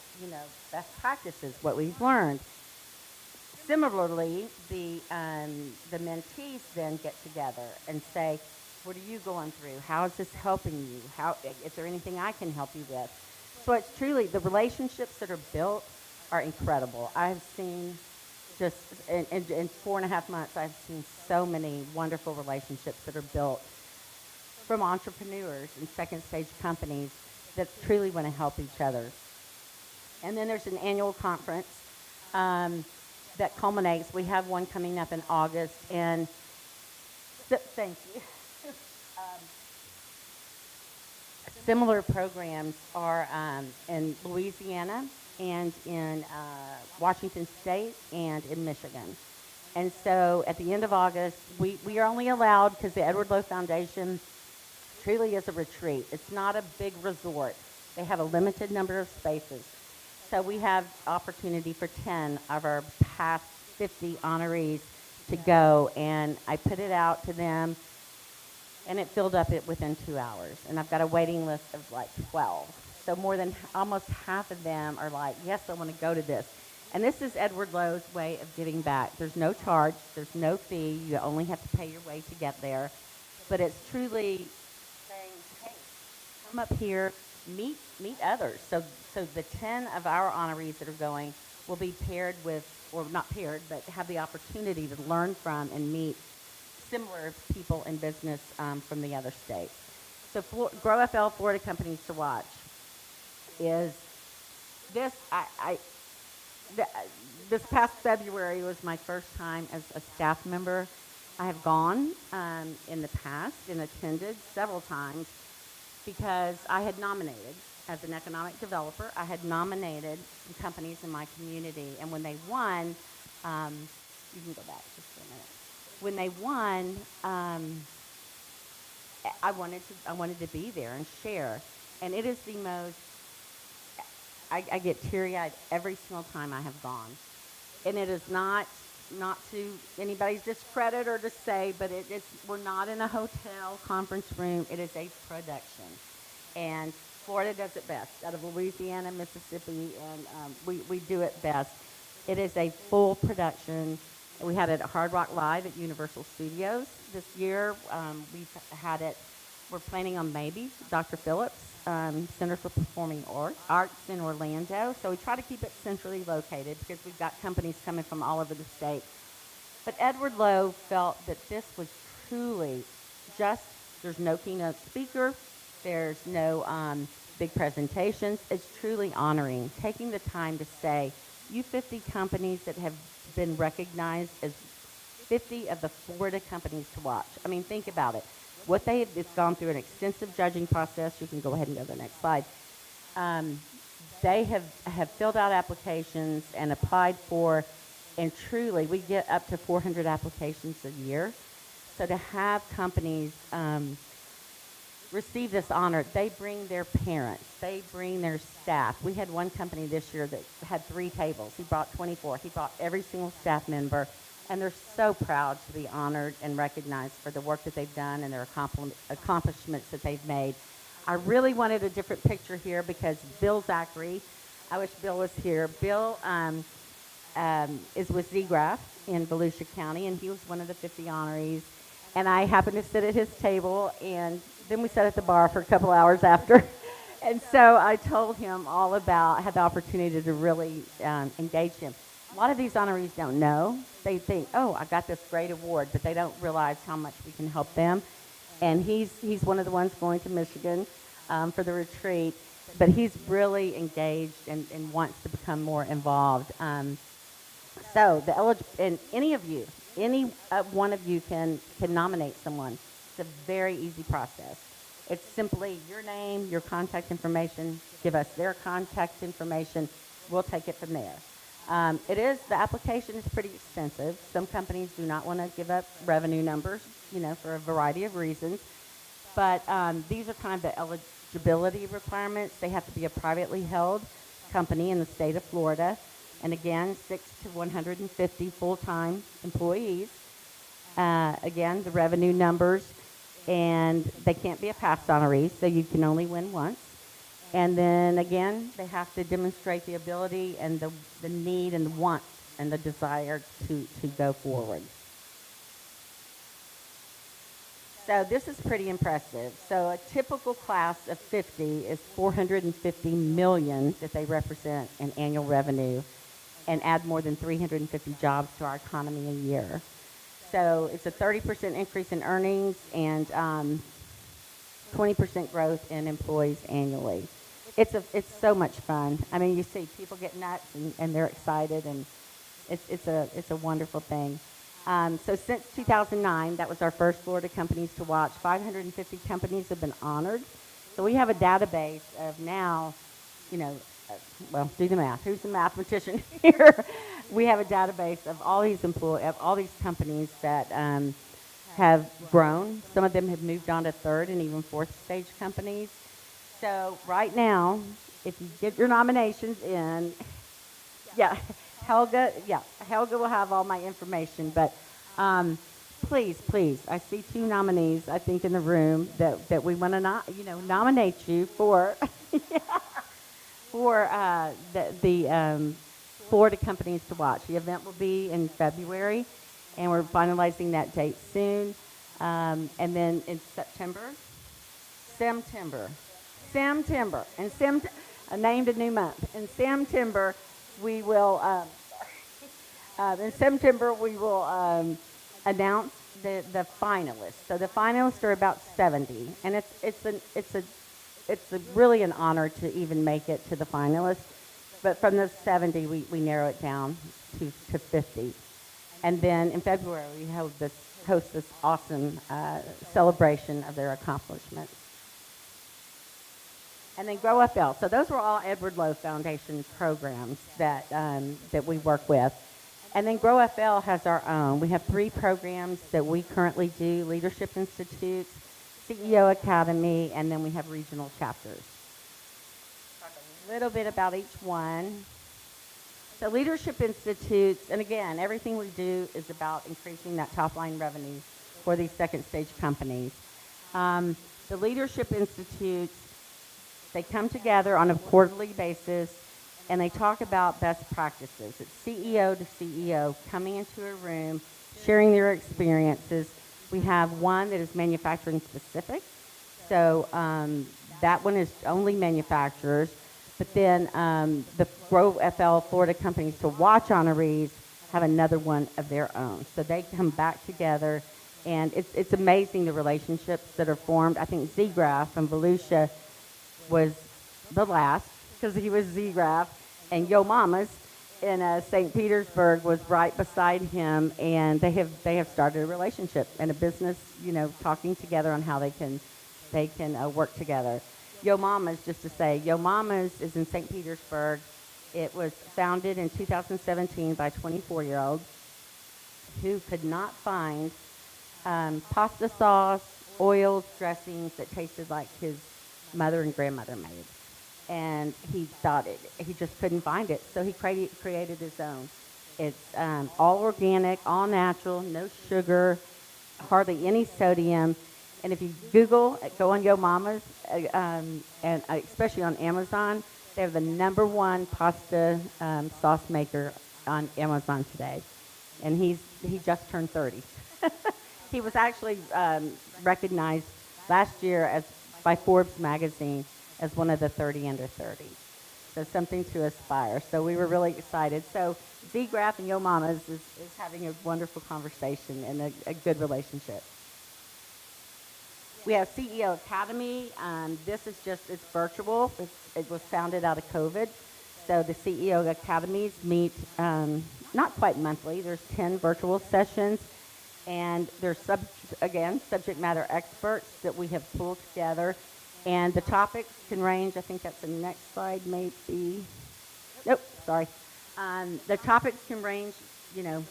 best practices, what we've learned. Similarly, the mentees then get together and say, what are you going through? How is this helping you? Is there anything I can help you with? So it's truly, the relationships that are built are incredible. I've seen just, in 4.5 months, I've seen so many wonderful relationships that are built from entrepreneurs and second stage companies that truly want to help each other. And then there's an annual conference. that culminates. We have one coming up in August, and thank you. Similar programs are in Louisiana and in Washington State and in Michigan. And so at the end of August, we are only allowed, because the Edward Lowe Foundation truly is a retreat. It's not a big resort. They have a limited number of spaces. So we have opportunity for 10 of our past 50 honorees to go, and I put it out to them, and it filled up within 2 hours. And I've got a waiting list of like 12. So more than almost half of them are like, yes, I want to go to this. And this is Edward Lowe's way of giving back. There's no charge. There's no fee. You only have to pay your way to get there. But it's truly saying, hey, come up here, meet others. So the 10 of our honorees that are going will be paired with, or not paired, but have the opportunity to learn from and meet similar people in business from the other states. So GrowFL Florida Companies to Watch is this. This past February was my first time as a staff member. I have gone in the past and attended several times because I had nominated, as an economic developer, I had nominated some companies in my community. And when they won, you can go back just for a minute. When they won, I wanted to be there and share. And it is the most, I get teary-eyed every single time I have gone. And it is not to anybody's discredit or to say, but we're not in a hotel conference room. It is a production. And Florida does it best. Out of Louisiana, Mississippi, and we do it best. It is a full production. We had it at Hard Rock Live at Universal Studios this year. We've had it, we're planning on maybe Dr. Phillips, Center for Performing Arts in Orlando. So we try to keep it centrally located because we've got companies coming from all over the state. But Edward Lowe felt that this was truly just, there's no keynote speaker, there's no big presentations. It's truly honoring, taking the time to say, you 50 companies that have been recognized as 50 of the Florida companies to watch. I mean, think about it. What they have, it's gone through an extensive judging process. You can go ahead and go to the next slide. They have filled out applications and applied for, and truly, we get up to 400 applications a year. So to have companies receive this honor, they bring their parents, they bring their staff. We had one company this year that had 3 tables. He brought 24. He brought every single staff member, and they're so proud to be honored and recognized for the work that they've done and their accomplishments that they've made. I really wanted a different picture here because Bill Zachary, I wish Bill was here. Bill is with ZGraph in Volusia County, and he was one of the 50 honorees. And I happened to sit at his table, and then we sat at the bar for a couple hours after. And so I told him all about, had the opportunity to really engage him. A lot of these honorees don't know. They think, oh, I got this great award, but they don't realize how much we can help them. And he's one of the ones going to Michigan for the retreat, but he's really engaged and wants to become more involved. So and any one of you can nominate someone. It's a very easy process. It's simply your name, your contact information, give us their contact information. We'll take it from there. The application is pretty extensive. Some companies do not want to give up revenue numbers, for a variety of reasons. But these are kind of the eligibility requirements. They have to be a privately held company in the state of Florida. And again, 6 to 150 full-time employees. Again, the revenue numbers, and they can't be a past honoree, so you can only win once. And then again, they have to demonstrate the ability and the need and the want and the desire to go forward. So this is pretty impressive. So a typical class of 50 is $450 million that they represent in annual revenue and add more than 350 jobs to our economy a year. So it's a 30% increase in earnings and 20% growth in employees annually. It's so much fun. I mean, you see people get nuts and they're excited, and It's a wonderful thing. So since 2009, that was our first Florida Companies to Watch. 550 companies have been honored. So we have a database of now, well, do the math. Who's the mathematician here? We have a database of all these companies that have grown. Some of them have moved on to third and even fourth stage companies. So right now, if you get your nominations in, Helga will have all my information. But please, I see 2 nominees, I think, in the room that we want to nominate you for the Florida Companies to Watch. The event will be in February, and we're finalizing that date soon. And then in September, I named a new month. In September, we will announce the finalists. So the finalists are about 70, and it's really an honor to even make it to the finalists. But from the 70, we narrow it down to 50. And then in February, we host this awesome celebration of their accomplishments. And then GrowFL. So those were all Edward Lowe Foundation programs that we work with. And then GrowFL has our own. We have 3 programs that we currently do: Leadership Institutes, CEO Academy, and then we have regional chapters. Talk a little bit about each one. So Leadership Institutes, and again, everything we do is about increasing that top-line revenue for these second-stage companies. The Leadership Institutes, they come together on a quarterly basis, and they talk about best practices. It's CEO to CEO coming into a room, sharing their experiences. We have one that is manufacturing specific, so that one is only manufacturers. But then the GrowFL Florida Companies to Watch honorees have another one of their own. So they come back together, and it's amazing the relationships that are formed. I think Z-Graph from Volusia was the last, because he was Z-Graph, and Yo Mamas in St. Petersburg was right beside him, and they have started a relationship and a business, talking together on how they can work together. Yo Mamas, just to say, Yo Mamas is in St. Petersburg. It was founded in 2017 by 24-year-olds who could not find pasta sauce, oils, dressings that tasted like his mother and grandmother made. And he he just couldn't find it. So he created his own. It's all organic, all natural, no sugar, hardly any sodium. And if you go on Yo Mamas, and especially on Amazon, they're the #1 pasta sauce maker on Amazon today. And he just turned 30. He was actually recognized last year by Forbes magazine as one of the 30 under 30. So something to aspire. So we were really excited. So Z-Graph and Yo Mamas is having a wonderful conversation and a good relationship. We have CEO Academy. It's virtual. It was founded out of COVID. So the CEO Academies meet not quite monthly. There's 10 virtual sessions. And there's, subject matter experts that we have pulled together. And the topics can range, I think that's the next slide, maybe. Nope, sorry. The topics can range,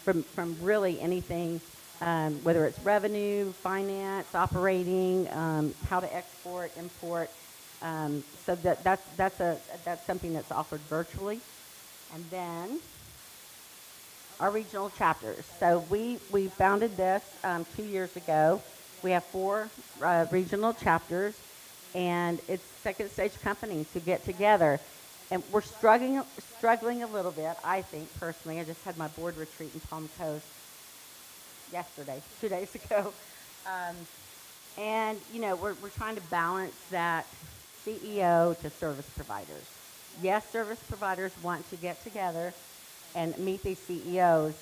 from really anything, whether it's revenue, finance, operating, how to export, import. So that's something that's offered virtually. And then our regional chapters. So we founded this 2 years ago. We have 4 regional chapters, and it's second stage companies who get together. And we're struggling a little bit, I think, personally. I just had my board retreat in Palm Coast yesterday, 2 days ago. And, we're trying to balance that CEO to service providers. Yes, service providers want to get together and meet these CEOs,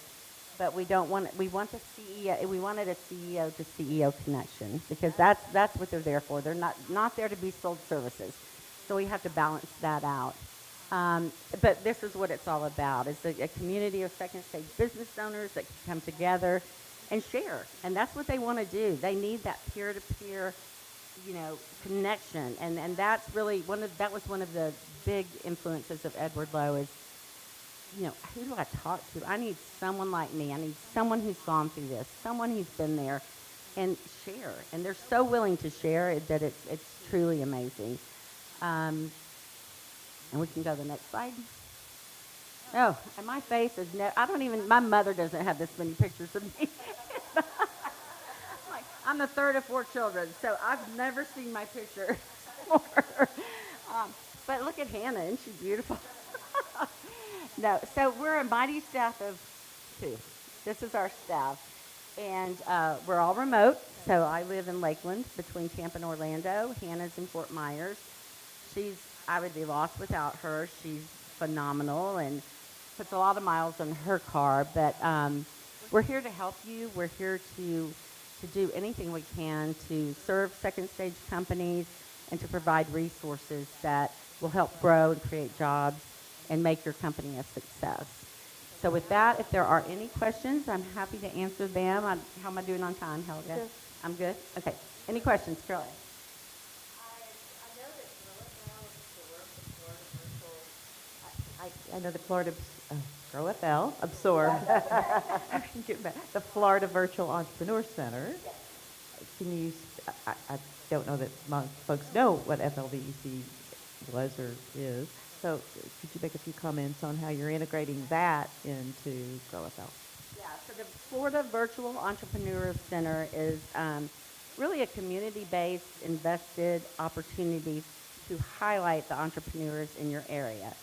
but we wanted a CEO to CEO connection, because that's what they're there for. They're not there to be sold services. So we have to balance that out. But this is what it's all about. It's a community of second stage business owners that can come together and share. And that's what they want to do. They need that peer-to-peer, connection. And that's really that was one of the big influences of Edward Lowe is, who do I talk to? I need someone like me. I need someone who's gone through this, someone who's been there, and share. And they're so willing to share it that it's truly amazing. And we can go to the next slide. Oh, and my face is my mother doesn't have this many pictures of me. I'm the third of 4 children, so I've never seen my picture before. But look at Hannah, isn't she beautiful? No, so we're a mighty staff of 2. This is our staff. And we're all remote, so I live in Lakeland between Tampa and Orlando. Hannah's in Fort Myers. I would be lost without her. She's phenomenal and puts a lot of miles on her car. But we're here to help you. We're here to do anything we can to serve second stage companies and to provide resources that will help grow and create jobs and make your company a success. So with that, if there are any questions, I'm happy to answer them. How am I doing on time, Helga? Good. I'm good? Okay. Any questions, Carolyn? I know that Florida GrowFL absorbed the Florida Virtual Entrepreneur Center. Can you? I don't know that most folks know what FLVEC was or is. So could you make a few comments on how you're integrating that into GrowFL? Yeah. So the Florida Virtual Entrepreneur Center is really a community-based, invested opportunity to highlight the entrepreneurs in your area.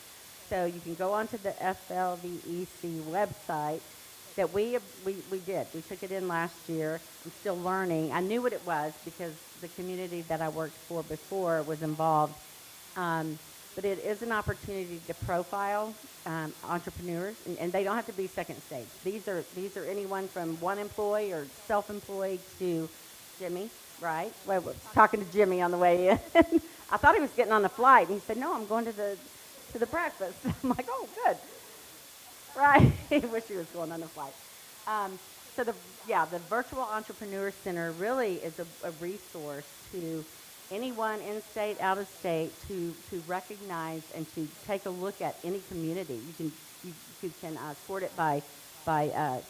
So you can go onto the FLVEC website that we did. We took it in last year. I'm still learning. I knew what it was because the community that I worked for before was involved. But it is an opportunity to profile entrepreneurs, and they don't have to be second stage. These are anyone from one employee or self-employed to Jimmy, right? Well, I was talking to Jimmy on the way in. I thought he was getting on the flight, and he said, "No, I'm going to the breakfast." I'm like, "Oh, good." Right? He wish he was going on the flight. So the Virtual Entrepreneur Center really is a resource to anyone in state, out of state, to recognize and to take a look at any community. You can sort it by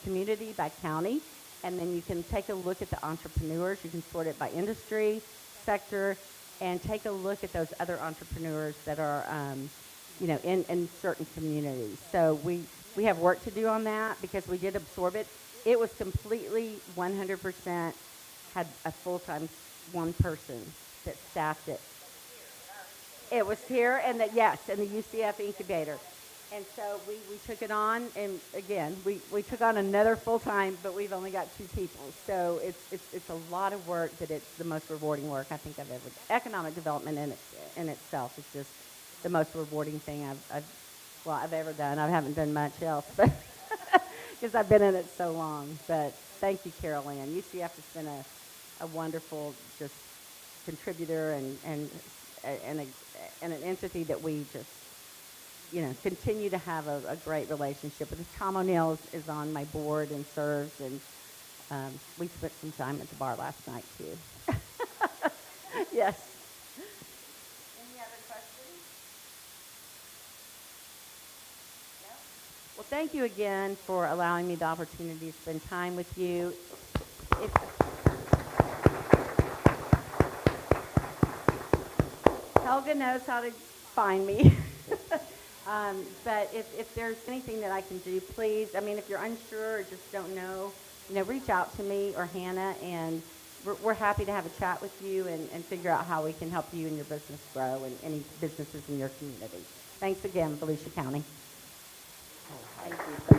community, by county, and then you can take a look at the entrepreneurs. You can sort it by industry, sector, and take a look at those other entrepreneurs that are in certain communities. So we have work to do on that because we did absorb it. It was completely 100% had a full-time one person that staffed it. It was here in the UCF incubator. And so we took it on, and again, we took on another full-time, but we've only got 2 people. So it's a lot of work, but it's the most rewarding work I think I've ever done. Economic development in itself is just the most rewarding thing I've ever done. I haven't done much else, but because I've been in it so long. But thank you, Carol Ann. UCF has been a wonderful just contributor and an entity that we just continue to have a great relationship with. Tom O'Neill is on my board and serves, and we spent some time at the bar last night too. Yes. Any other questions? No? Well, thank you again for allowing me the opportunity to spend time with you. Helga knows how to find me. But if there's anything that I can do, please, if you're unsure or just don't know, reach out to me or Hannah, and we're happy to have a chat with you and figure out how we can help you and your business grow and any businesses in your community. Thanks again, Volusia County. Thank you.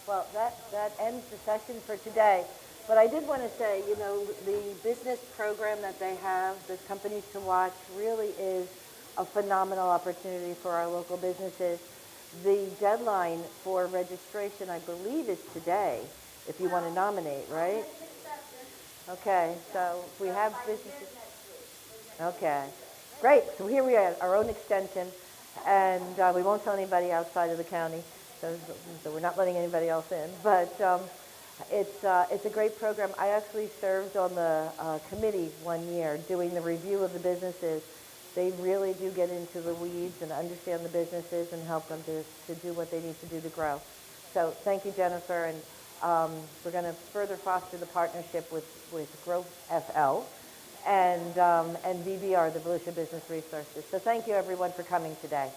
Well, that ends the session for today. But I did want to say, the business program that they have, the companies to watch, really is a phenomenal opportunity for our local businesses. The deadline for registration, I believe, is today, if you want to nominate, right? Okay, so if we have businesses. Okay. Great. So here we are, our own extension, and we won't tell anybody outside of the county, so we're not letting anybody else in. But it's a great program. I actually served on the committee one year doing the review of the businesses. They really do get into the weeds and understand the businesses and help them to do what they need to do to grow. So thank you, Jennifer, and we're going to further foster the partnership with GrowFL and VBR, the Volusia Business Resources. So thank you, everyone, for coming today.